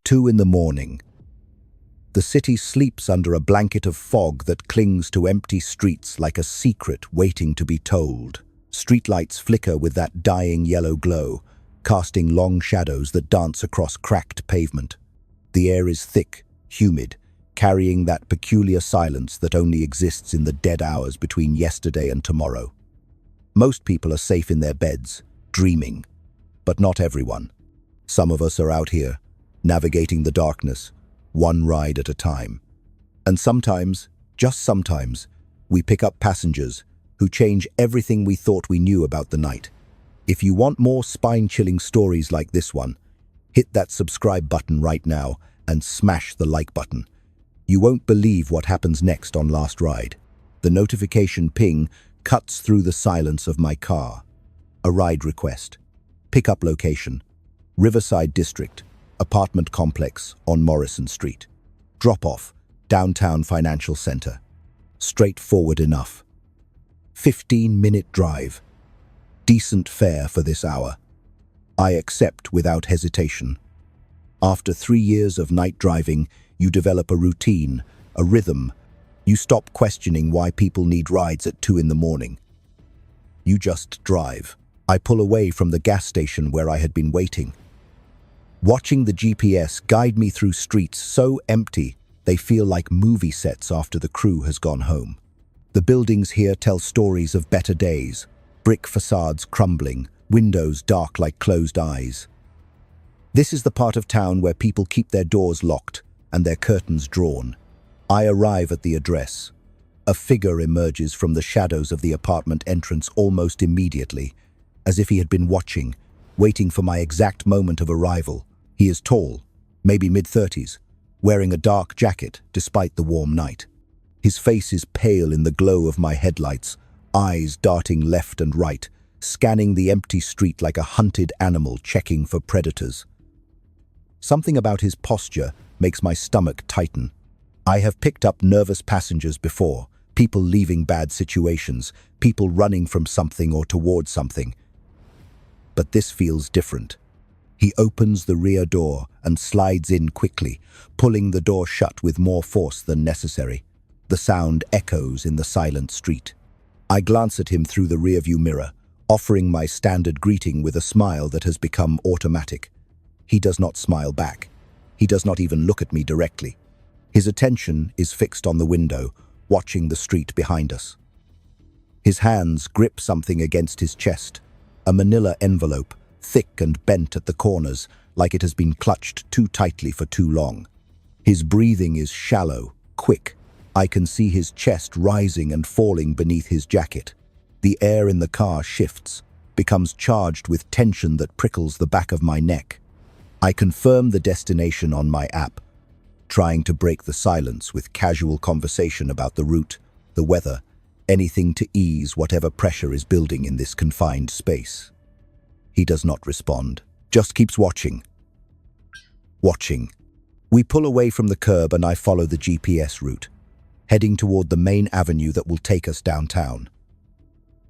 2 in the morning. The city sleeps under a blanket of fog that clings to empty streets like a secret waiting to be told. Streetlights flicker with that dying yellow glow, casting long shadows that dance across cracked pavement. The air is thick, humid, carrying that peculiar silence that only exists in the dead hours between yesterday and tomorrow. Most people are safe in their beds, dreaming, but not everyone. Some of us are out here, navigating the darkness, one ride at a time. And sometimes, just sometimes, we pick up passengers who change everything we thought we knew about the night. If you want more spine-chilling stories like this one, hit that subscribe button right now and smash the like button. You won't believe what happens next on Last Ride. The notification ping cuts through the silence of my car. A ride request. Pickup location. Riverside District, apartment complex on Morrison Street. Drop-off, downtown financial center. Straightforward enough. 15-minute drive. Decent fare for this hour. I accept without hesitation. After 3 years of night driving, you develop a routine, a rhythm. You stop questioning why people need rides at 2 in the morning. You just drive. I pull away from the gas station where I had been waiting. Watching the GPS guide me through streets so empty, they feel like movie sets after the crew has gone home. The buildings here tell stories of better days, brick facades crumbling, windows dark like closed eyes. This is the part of town where people keep their doors locked and their curtains drawn. I arrive at the address. A figure emerges from the shadows of the apartment entrance almost immediately, as if he had been watching, waiting for my exact moment of arrival. He is tall, maybe mid-30s, wearing a dark jacket despite the warm night. His face is pale in the glow of my headlights, eyes darting left and right, scanning the empty street like a hunted animal checking for predators. Something about his posture makes my stomach tighten. I have picked up nervous passengers before, people leaving bad situations, people running from something or towards something. But this feels different. He opens the rear door and slides in quickly, pulling the door shut with more force than necessary. The sound echoes in the silent street. I glance at him through the rearview mirror, offering my standard greeting with a smile that has become automatic. He does not smile back. He does not even look at me directly. His attention is fixed on the window, watching the street behind us. His hands grip something against his chest, a manila envelope, thick and bent at the corners, like it has been clutched too tightly for too long. His breathing is shallow, quick. I can see his chest rising and falling beneath his jacket. The air in the car shifts, becomes charged with tension that prickles the back of my neck. I confirm the destination on my app, trying to break the silence with casual conversation about the route, the weather, anything to ease whatever pressure is building in this confined space. He does not respond, just keeps watching. Watching. We pull away from the curb and I follow the GPS route, heading toward the main avenue that will take us downtown.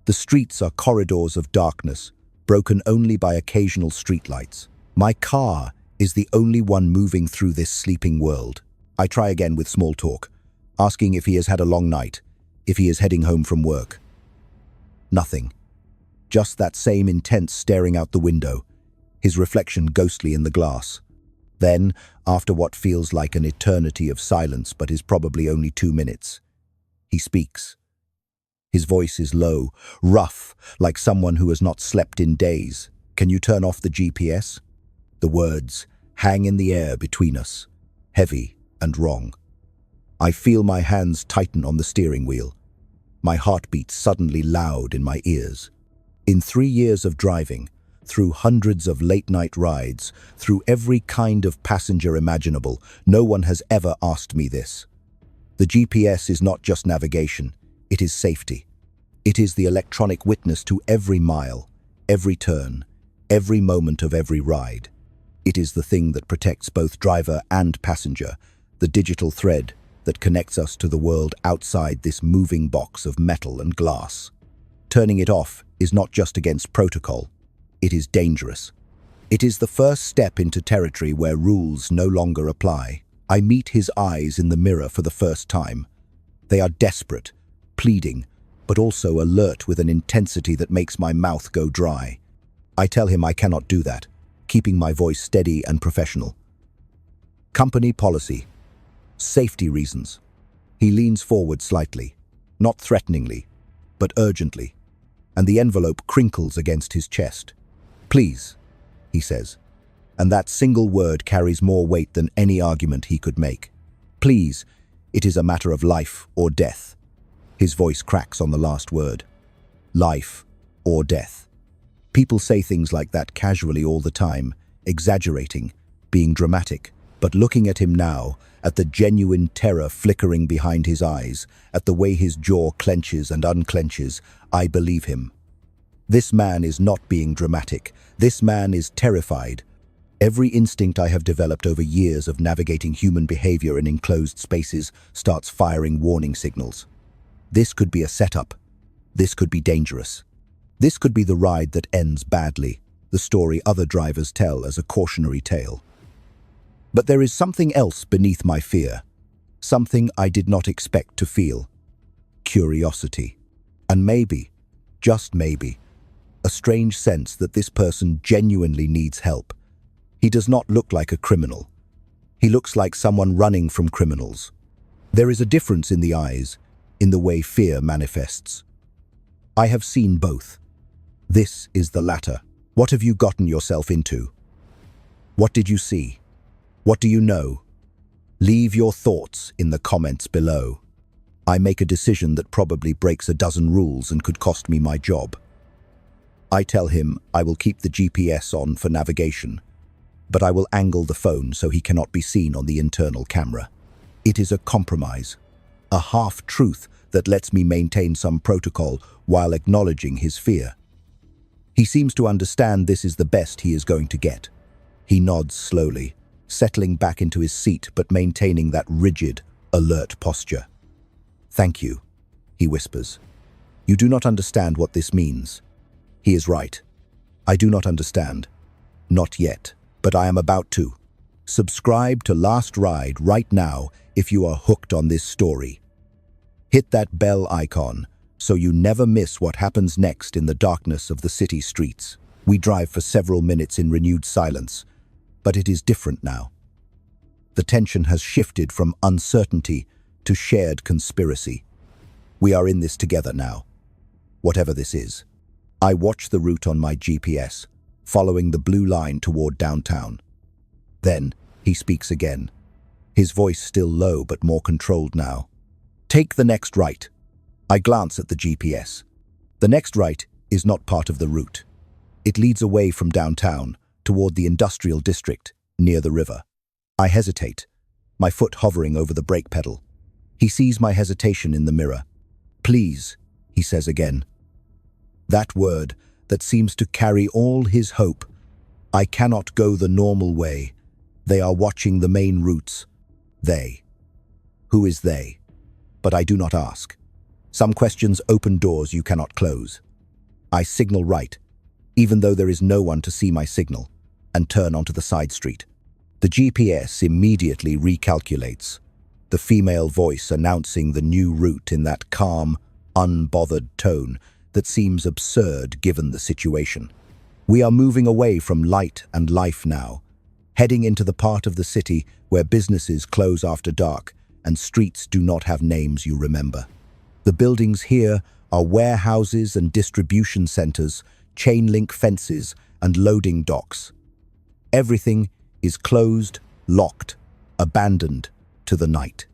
The streets are corridors of darkness, broken only by occasional streetlights. My car is the only one moving through this sleeping world. I try again with small talk, asking if he has had a long night, if he is heading home from work. Nothing. Just that same intense staring out the window, his reflection ghostly in the glass. Then, after what feels like an eternity of silence but is probably only 2 minutes, he speaks. His voice is low, rough, like someone who has not slept in days. "Can you turn off the GPS?" The words hang in the air between us, heavy and wrong. I feel my hands tighten on the steering wheel, my heartbeat suddenly loud in my ears. In 3 years of driving, through hundreds of late-night rides, through every kind of passenger imaginable, no one has ever asked me this. The GPS is not just navigation, it is safety. It is the electronic witness to every mile, every turn, every moment of every ride. It is the thing that protects both driver and passenger, the digital thread that connects us to the world outside this moving box of metal and glass. Turning it off is not just against protocol, it is dangerous. It is the first step into territory where rules no longer apply. I meet his eyes in the mirror for the first time. They are desperate, pleading, but also alert with an intensity that makes my mouth go dry. I tell him I cannot do that, keeping my voice steady and professional. Company policy. Safety reasons. He leans forward slightly, not threateningly, but urgently, and the envelope crinkles against his chest. Please, he says, and that single word carries more weight than any argument he could make. Please, it is a matter of life or death. His voice cracks on the last word. Life or death. People say things like that casually all the time, exaggerating, being dramatic. But looking at him now, at the genuine terror flickering behind his eyes, at the way his jaw clenches and unclenches, I believe him. This man is not being dramatic. This man is terrified. Every instinct I have developed over years of navigating human behavior in enclosed spaces starts firing warning signals. This could be a setup. This could be dangerous. This could be the ride that ends badly, the story other drivers tell as a cautionary tale. But there is something else beneath my fear, something I did not expect to feel. Curiosity. And maybe, just maybe, a strange sense that this person genuinely needs help. He does not look like a criminal. He looks like someone running from criminals. There is a difference in the eyes, in the way fear manifests. I have seen both. This is the latter. What have you gotten yourself into? What did you see? What do you know? Leave your thoughts in the comments below. I make a decision that probably breaks a dozen rules and could cost me my job. I tell him I will keep the GPS on for navigation, but I will angle the phone so he cannot be seen on the internal camera. It is a compromise, a half-truth that lets me maintain some protocol while acknowledging his fear. He seems to understand this is the best he is going to get. He nods slowly, settling back into his seat but maintaining that rigid, alert posture. Thank you, he whispers. You do not understand what this means. He is right. I do not understand. Not yet, but I am about to. Subscribe to Last Ride right now if you are hooked on this story. Hit that bell icon so you never miss what happens next in the darkness of the city streets. We drive for several minutes in renewed silence, but it is different now. The tension has shifted from uncertainty to shared conspiracy. We are in this together now, whatever this is. I watch the route on my GPS, following the blue line toward downtown. Then he speaks again, his voice still low but more controlled now. Take the next right. I glance at the GPS. The next right is not part of the route. It leads away from downtown, toward the industrial district, near the river. I hesitate, my foot hovering over the brake pedal. He sees my hesitation in the mirror. Please, he says again. That word that seems to carry all his hope. I cannot go the normal way. They are watching the main routes. They. Who is they? But I do not ask. Some questions open doors you cannot close. I signal right, even though there is no one to see my signal, and turn onto the side street. The GPS immediately recalculates, the female voice announcing the new route in that calm, unbothered tone that seems absurd given the situation. We are moving away from light and life now, heading into the part of the city where businesses close after dark and streets do not have names you remember. The buildings here are warehouses and distribution centers, chain-link fences, and loading docks. Everything is closed, locked, abandoned to the night.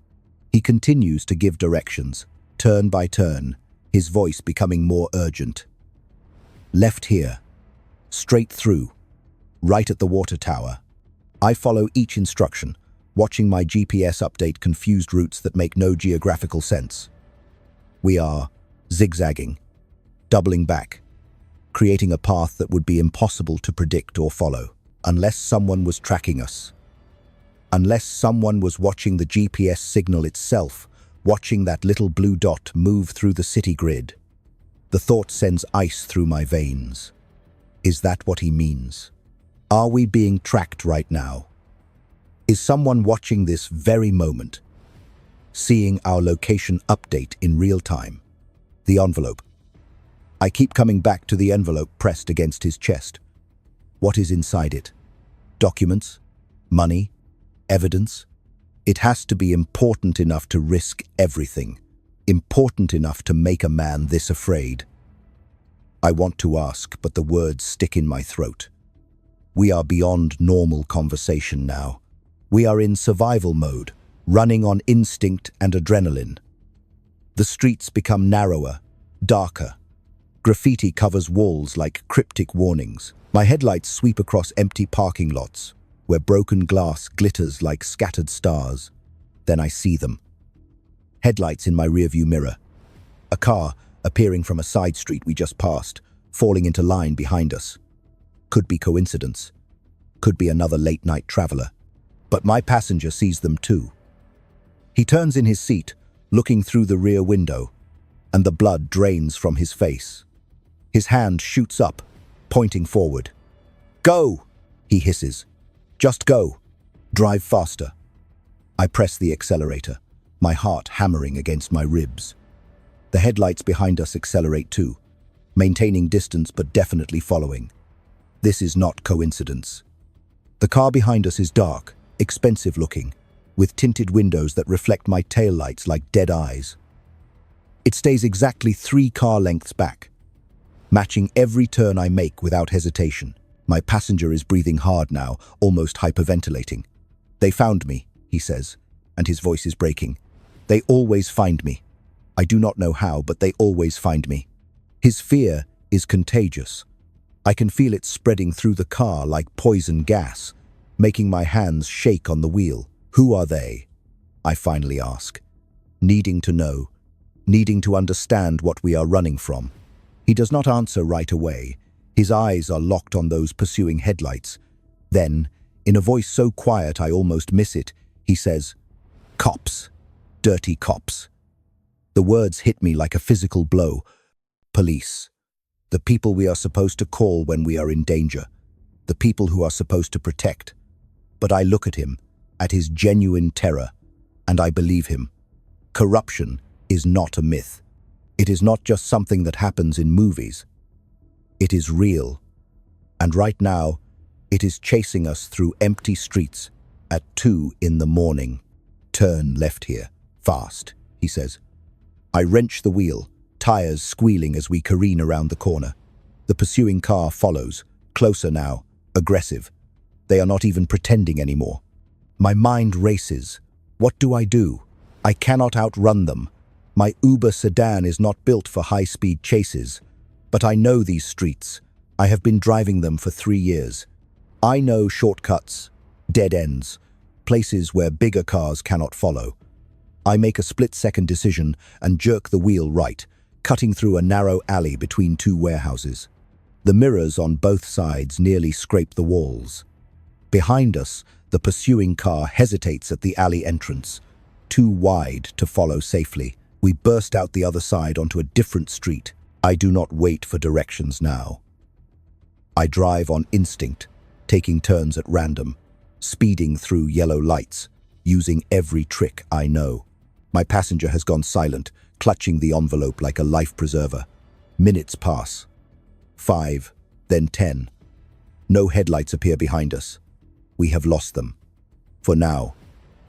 He continues to give directions, turn by turn, his voice becoming more urgent. Left here, straight through, right at the water tower. I follow each instruction, watching my GPS update confused routes that make no geographical sense. We are zigzagging, doubling back, creating a path that would be impossible to predict or follow, unless someone was tracking us. Unless someone was watching the GPS signal itself, watching that little blue dot move through the city grid. The thought sends ice through my veins. Is that what he means? Are we being tracked right now? Is someone watching this very moment, seeing our location update in real time? The envelope. I keep coming back to the envelope pressed against his chest. What is inside it? Documents? Money? Evidence? It has to be important enough to risk everything, important enough to make a man this afraid. I want to ask, but the words stick in my throat. We are beyond normal conversation now. We are in survival mode, running on instinct and adrenaline. The streets become narrower, darker. Graffiti covers walls like cryptic warnings. My headlights sweep across empty parking lots, where broken glass glitters like scattered stars. Then I see them. Headlights in my rearview mirror. A car appearing from a side street we just passed, falling into line behind us. Could be coincidence. Could be another late-night traveler. But my passenger sees them too. He turns in his seat, looking through the rear window, and the blood drains from his face. His hand shoots up, pointing forward. "Go!" he hisses. "Just go. Drive faster." I press the accelerator, my heart hammering against my ribs. The headlights behind us accelerate too, maintaining distance but definitely following. This is not coincidence. The car behind us is dark, expensive looking, with tinted windows that reflect my taillights like dead eyes. It stays exactly 3 car lengths back, matching every turn I make without hesitation. My passenger is breathing hard now, almost hyperventilating. "They found me," he says, and his voice is breaking. "They always find me. I do not know how, but they always find me." His fear is contagious. I can feel it spreading through the car like poison gas, making my hands shake on the wheel. "Who are they?" I finally ask, needing to know, needing to understand what we are running from. He does not answer right away. His eyes are locked on those pursuing headlights. Then, in a voice so quiet I almost miss it, he says, "Cops. Dirty cops." The words hit me like a physical blow. Police. The people we are supposed to call when we are in danger. The people who are supposed to protect. But I look at him, at his genuine terror, and I believe him. Corruption is not a myth. It is not just something that happens in movies. It is real. And right now, it is chasing us through empty streets at 2 in the morning. "Turn left here. Fast," he says. I wrench the wheel, tires squealing as we careen around the corner. The pursuing car follows, closer now, aggressive. They are not even pretending anymore. My mind races. What do? I cannot outrun them. My Uber sedan is not built for high-speed chases. But I know these streets. I have been driving them for 3 years. I know shortcuts, dead ends, places where bigger cars cannot follow. I make a split-second decision and jerk the wheel right, cutting through a narrow alley between 2 warehouses. The mirrors on both sides nearly scrape the walls. Behind us, the pursuing car hesitates at the alley entrance, too wide to follow safely. We burst out the other side onto a different street. I do not wait for directions now. I drive on instinct, taking turns at random, speeding through yellow lights, using every trick I know. My passenger has gone silent, clutching the envelope like a life preserver. Minutes pass. 5, then 10. No headlights appear behind us. We have lost them. For now.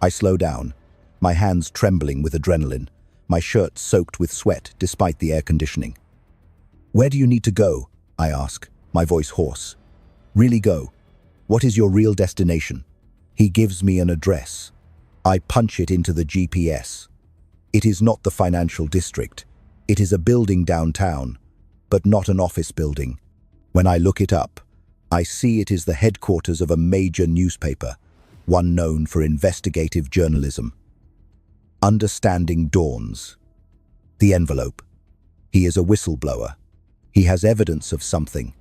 I slow down, my hands trembling with adrenaline, my shirt soaked with sweat despite the air conditioning. "Where do you need to go?" I ask, my voice hoarse. "Really go? What is your real destination?" He gives me an address. I punch it into the GPS. It is not the financial district. It is a building downtown, but not an office building. When I look it up, I see it is the headquarters of a major newspaper, one known for investigative journalism. Understanding dawns. The envelope. He is a whistleblower. He has evidence of something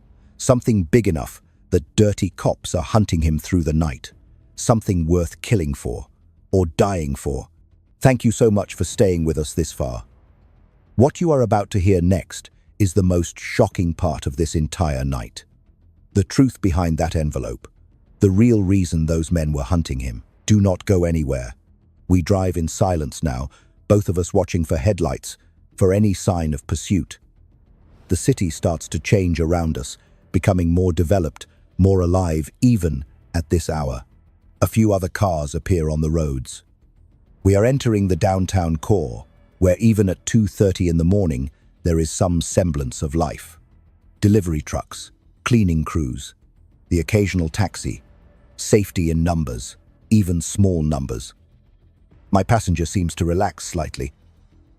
big enough that dirty cops are hunting him through the night, something worth killing for, or dying for. Thank you so much for staying with us this far. What you are about to hear next is the most shocking part of this entire night. The truth behind that envelope. The real reason those men were hunting him. Do not go anywhere. We drive in silence now, both of us watching for headlights, for any sign of pursuit. The city starts to change around us, becoming more developed, more alive even at this hour. A few other cars appear on the roads. We are entering the downtown core, where even at 2:30 in the morning, there is some semblance of life. Delivery trucks, cleaning crews, the occasional taxi, safety in numbers, even small numbers. My passenger seems to relax slightly,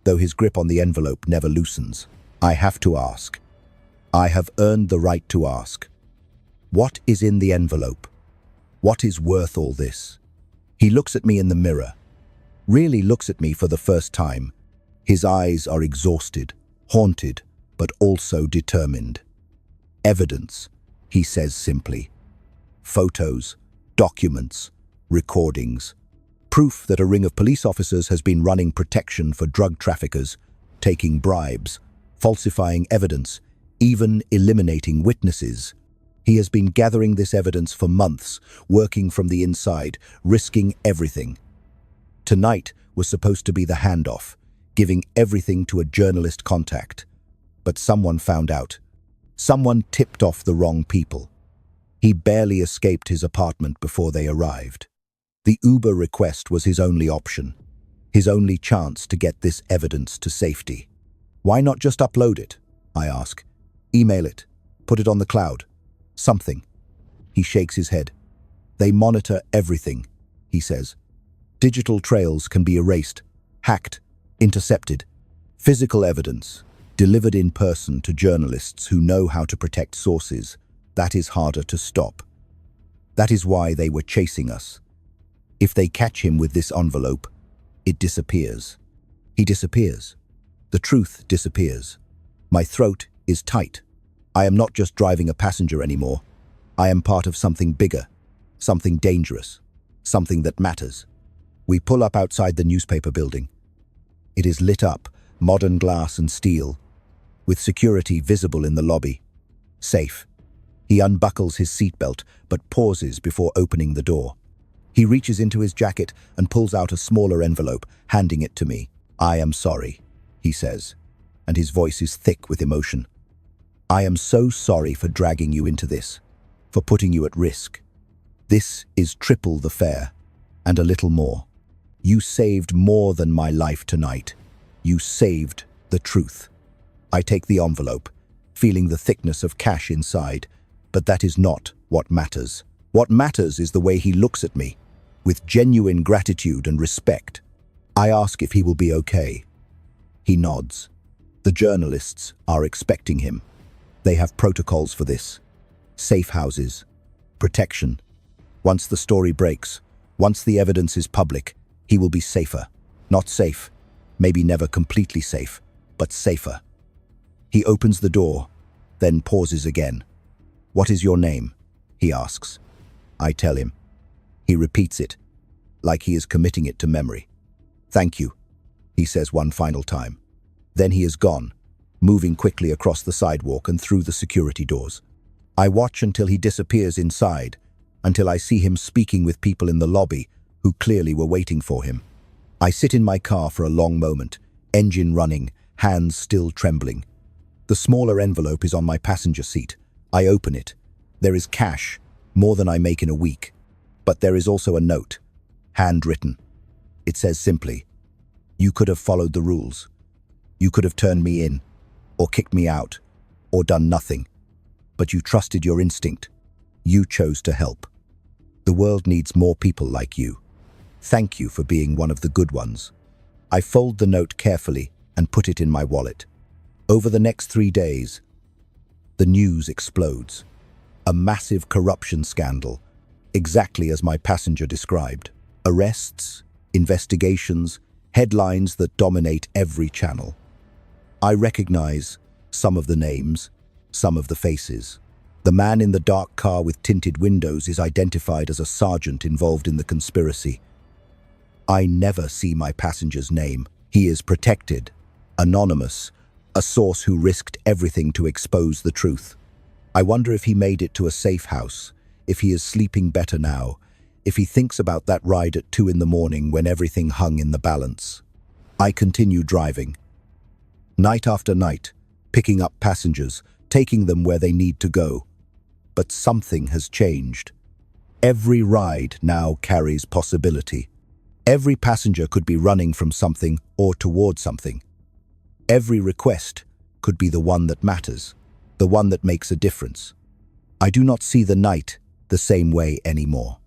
though his grip on the envelope never loosens. I have to ask. I have earned the right to ask. What is in the envelope? What is worth all this? He looks at me in the mirror, really looks at me for the first time. His eyes are exhausted, haunted, but also determined. Evidence, he says simply. Photos, documents, recordings. Proof that a ring of police officers has been running protection for drug traffickers, taking bribes, falsifying evidence, even eliminating witnesses. He has been gathering this evidence for months, working from the inside, risking everything. Tonight was supposed to be the handoff, giving everything to a journalist contact. But someone found out. Someone tipped off the wrong people. He barely escaped his apartment before they arrived. The Uber request was his only option, his only chance to get this evidence to safety. Why not just upload it? I ask. Email it. Put it on the cloud. Something. He shakes his head. They monitor everything, he says. Digital trails can be erased, hacked, intercepted. Physical evidence, delivered in person to journalists who know how to protect sources, that is harder to stop. That is why they were chasing us. If they catch him with this envelope, it disappears. He disappears. The truth disappears. My throat is tight. I am not just driving a passenger anymore. I am part of something bigger, something dangerous, something that matters. We pull up outside the newspaper building. It is lit up, modern glass and steel, with security visible in the lobby. Safe. He unbuckles his seatbelt, but pauses before opening the door. He reaches into his jacket and pulls out a smaller envelope, handing it to me. I am sorry, he says, and his voice is thick with emotion. I am so sorry for dragging you into this, for putting you at risk. This is triple the fare, and a little more. You saved more than my life tonight. You saved the truth. I take the envelope, feeling the thickness of cash inside, but that is not what matters. What matters is the way he looks at me, with genuine gratitude and respect. I ask if he will be okay. He nods. The journalists are expecting him. They have protocols for this. Safe houses. Protection. Once the story breaks, once the evidence is public, he will be safer. Not safe, maybe never completely safe, but safer. He opens the door, then pauses again. What is your name? He asks. I tell him. He repeats it, like he is committing it to memory. Thank you, he says one final time. Then he is gone, moving quickly across the sidewalk and through the security doors. I watch until he disappears inside, until I see him speaking with people in the lobby who clearly were waiting for him. I sit in my car for a long moment, engine running, hands still trembling. The smaller envelope is on my passenger seat. I open it. There is cash, more than I make in a week. But there is also a note, handwritten. It says simply, you could have followed the rules. You could have turned me in, or kicked me out, or done nothing. But you trusted your instinct. You chose to help. The world needs more people like you. Thank you for being one of the good ones. I fold the note carefully and put it in my wallet. Over the next 3 days, the news explodes. A massive corruption scandal, exactly as my passenger described. Arrests, investigations, headlines that dominate every channel. I recognize some of the names, some of the faces. The man in the dark car with tinted windows is identified as a sergeant involved in the conspiracy. I never see my passenger's name. He is protected, anonymous, a source who risked everything to expose the truth. I wonder if he made it to a safe house, if he is sleeping better now, if he thinks about that ride at 2 in the morning when everything hung in the balance. I continue driving. Night after night, picking up passengers, taking them where they need to go. But something has changed. Every ride now carries possibility. Every passenger could be running from something or toward something. Every request could be the one that matters, the one that makes a difference. I do not see the night the same way anymore.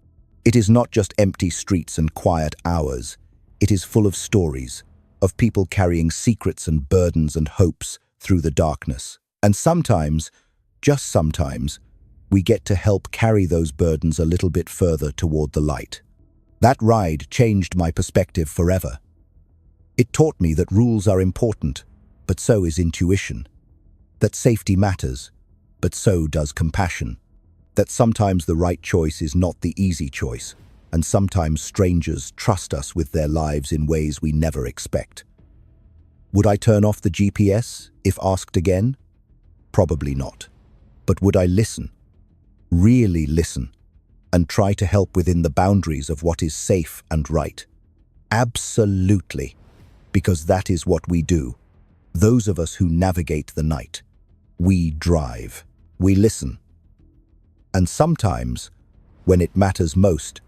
It is not just empty streets and quiet hours. It is full of stories, of people carrying secrets and burdens and hopes through the darkness. And sometimes, just sometimes, we get to help carry those burdens a little bit further toward the light. That ride changed my perspective forever. It taught me that rules are important, but so is intuition. That safety matters, but so does compassion. That sometimes the right choice is not the easy choice, and sometimes strangers trust us with their lives in ways we never expect. Would I turn off the GPS if asked again? Probably not. But would I listen? Really listen, and try to help within the boundaries of what is safe and right? Absolutely, because that is what we do. Those of us who navigate the night. We drive. We listen. And sometimes, when it matters most,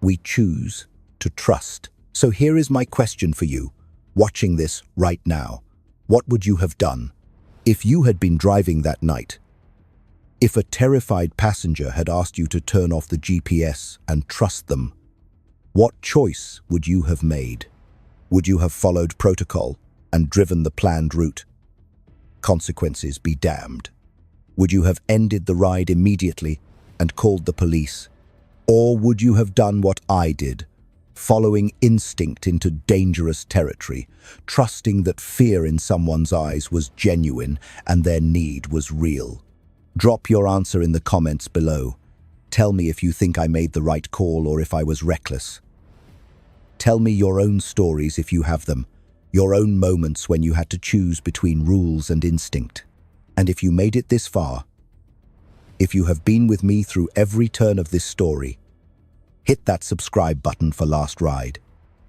we choose to trust. So here is my question for you, watching this right now. What would you have done if you had been driving that night? If a terrified passenger had asked you to turn off the GPS and trust them, what choice would you have made? Would you have followed protocol and driven the planned route? Consequences be damned. Would you have ended the ride immediately and called the police? Or would you have done what I did, following instinct into dangerous territory, trusting that fear in someone's eyes was genuine and their need was real? Drop your answer in the comments below. Tell me if you think I made the right call or if I was reckless. Tell me your own stories if you have them, your own moments when you had to choose between rules and instinct. And if you made it this far, if you have been with me through every turn of this story, hit that subscribe button for Last Ride,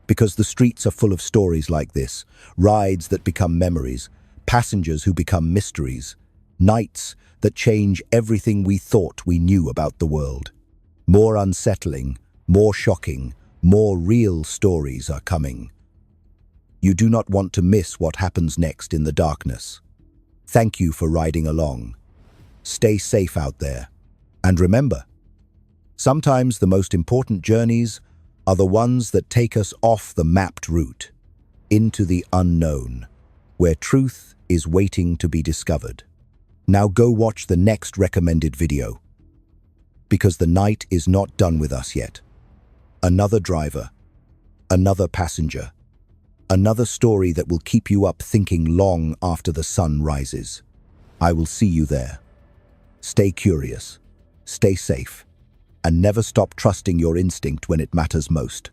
because the streets are full of stories like this, rides that become memories, passengers who become mysteries, nights that change everything we thought we knew about the world. More unsettling, more shocking, more real stories are coming. You do not want to miss what happens next in the darkness. Thank you for riding along. Stay safe out there. And remember, sometimes the most important journeys are the ones that take us off the mapped route, into the unknown, where truth is waiting to be discovered. Now go watch the next recommended video, because the night is not done with us yet. Another driver, another passenger, another story that will keep you up thinking long after the sun rises. I will see you there. Stay curious, stay safe, and never stop trusting your instinct when it matters most.